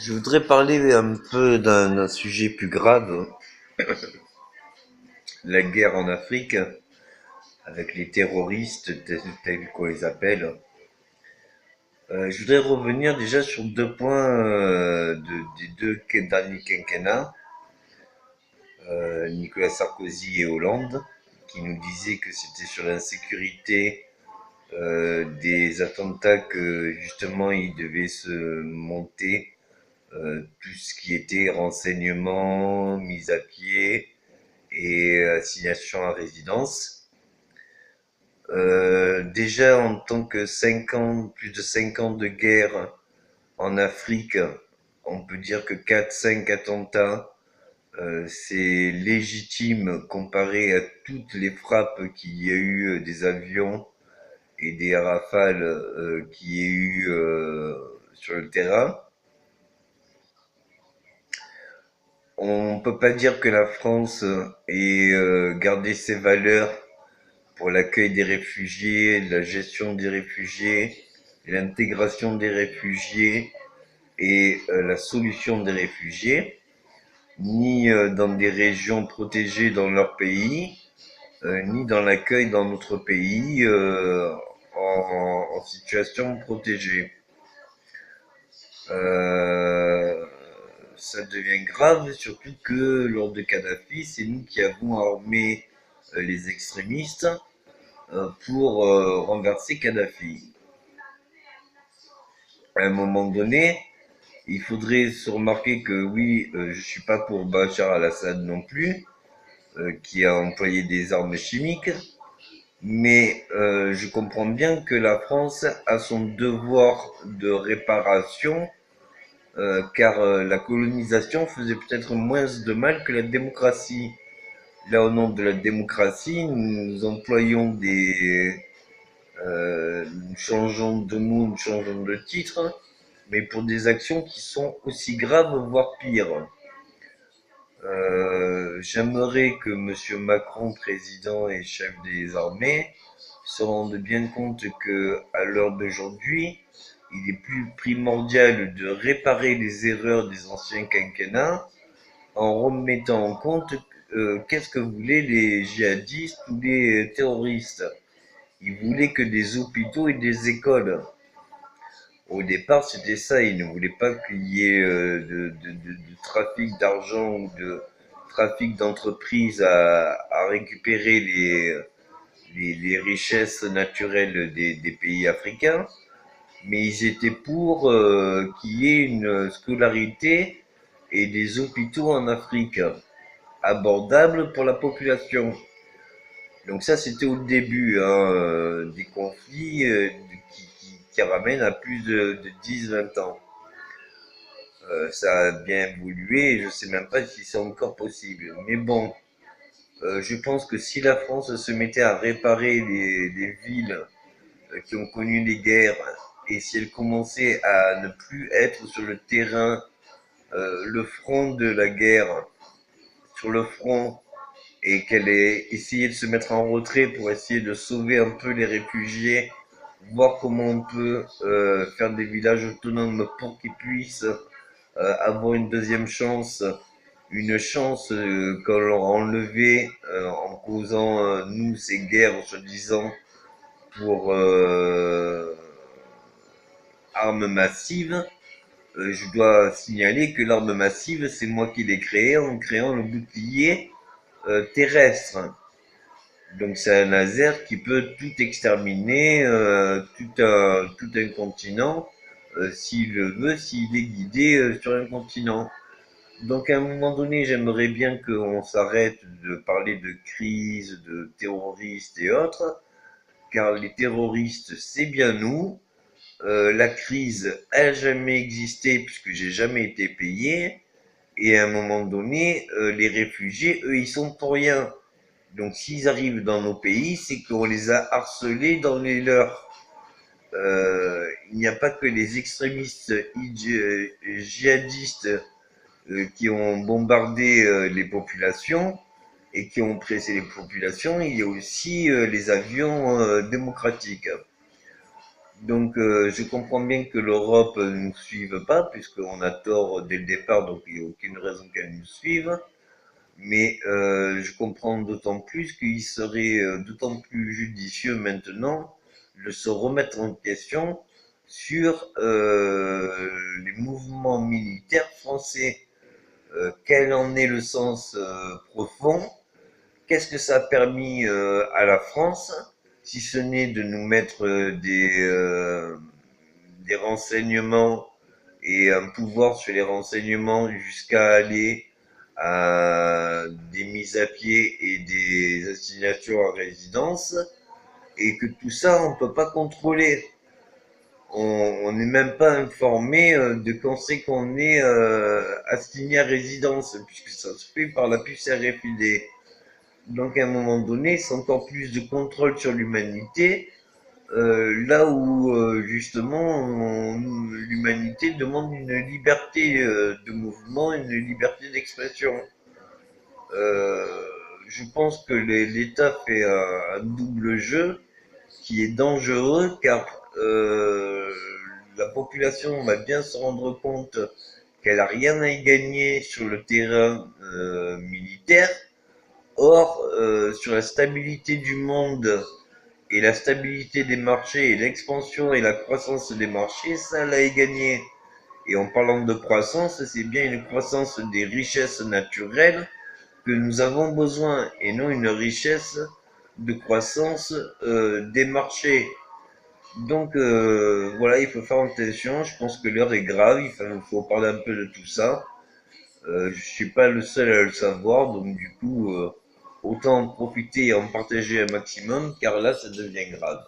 Je voudrais parler un peu d'un sujet plus grave, la guerre en Afrique, avec les terroristes tels qu'on les appelle. Je voudrais revenir déjà sur deux points des derniers quinquennats, Nicolas Sarkozy et Hollande, qui nous disaient que c'était sur l'insécurité des attentats que justement ils devaient se monter, tout ce qui était renseignement, mise à pied et assignation à résidence. Déjà en tant que 5 ans, plus de 5 ans de guerre en Afrique, on peut dire que 4, 5 attentats, c'est légitime comparé à toutes les frappes qu'il y a eu des avions et des rafales qu'il y a eu sur le terrain. On peut pas dire que la France ait gardé ses valeurs pour l'accueil des réfugiés, la gestion des réfugiés, l'intégration des réfugiés et la solution des réfugiés, ni dans des régions protégées dans leur pays, ni dans l'accueil dans notre pays en situation protégée. Euh, Ça devient grave, surtout que lors de Kadhafi, c'est nous qui avons armé les extrémistes pour renverser Kadhafi. À un moment donné, il faudrait se remarquer que oui, je suis pas pour Bachar al-Assad non plus, qui a employé des armes chimiques, mais je comprends bien que la France a son devoir de réparation, car la colonisation faisait peut-être moins de mal que la démocratie. Là, au nom de la démocratie, nous employons nous changeons de mot, nous changeons de titre, mais pour des actions qui sont aussi graves, voire pires. J'aimerais que Monsieur Macron, président et chef des armées, se rende bien compte que, à l'heure d'aujourd'hui, il est plus primordial de réparer les erreurs des anciens quinquennats en remettant en compte qu'est-ce que voulaient les djihadistes ou les terroristes. Ils voulaient que des hôpitaux et des écoles. Au départ, c'était ça. Ils ne voulaient pas qu'il y ait de trafic d'argent ou de trafic d'entreprises à récupérer les richesses naturelles des pays africains. Mais ils étaient pour qu'il y ait une scolarité et des hôpitaux en Afrique abordables pour la population. Donc ça, c'était au début des conflits qui ramènent à plus de 10, 20 ans. Ça a bien évolué et je sais même pas si c'est encore possible. Mais bon, je pense que si la France se mettait à réparer les villes qui ont connu les guerres et si elle commençait à ne plus être sur le terrain, le front de la guerre, sur le front, et qu'elle ait essayé de se mettre en retrait pour essayer de sauver un peu les réfugiés, voir comment on peut faire des villages autonomes pour qu'ils puissent avoir une deuxième chance, une chance qu'on leur a enlevée en causant nous ces guerres en se disant pour armes massives. Je dois signaler que l'arme massive, c'est moi qui l'ai créée en créant le bouclier terrestre. Donc c'est un laser qui peut tout exterminer, tout un continent, s'il le veut, s'il est guidé sur un continent. Donc à un moment donné, j'aimerais bien qu'on s'arrête de parler de crise, de terroristes et autres, car les terroristes, c'est bien nous. La crise a jamais existé puisque j'ai jamais été payé. Et à un moment donné, les réfugiés, eux, ils sont pour rien. Donc s'ils arrivent dans nos pays, c'est qu'on les a harcelés dans les leurs. Il n'y a pas que les extrémistes djihadistes qui ont bombardé les populations et qui ont pressé les populations, il y a aussi les avions démocratiques. Donc je comprends bien que l'Europe ne nous suive pas, puisqu'on a tort dès le départ, donc il n'y a aucune raison qu'elle nous suive. Mais je comprends d'autant plus qu'il serait d'autant plus judicieux maintenant de se remettre en question sur les mouvements militaires français. Quel en est le sens profond? Qu'est-ce que ça a permis à la France, si ce n'est de nous mettre des renseignements et un pouvoir sur les renseignements jusqu'à aller à des mises à pied et des assignations à résidence, et que tout ça, on ne peut pas contrôler. On n'est même pas informé de quand c'est qu'on est assigné à résidence, puisque ça se fait par la puce RFID. Donc à un moment donné, c'est encore plus de contrôle sur l'humanité, là où justement l'humanité demande une liberté de mouvement, une liberté d'expression. Euh, je pense que l'État fait un double jeu qui est dangereux, car la population va bien se rendre compte qu'elle a rien à y gagner sur le terrain militaire. Or, sur la stabilité du monde et la stabilité des marchés et l'expansion et la croissance des marchés, ça l'a gagné. Et en parlant de croissance, c'est bien une croissance des richesses naturelles que nous avons besoin et non une richesse de croissance des marchés. Donc voilà, il faut faire attention. Je pense que l'heure est grave. Il faut parler un peu de tout ça. Je suis pas le seul à le savoir, donc du coup, autant en profiter et en partager un maximum, car là, ça devient grave.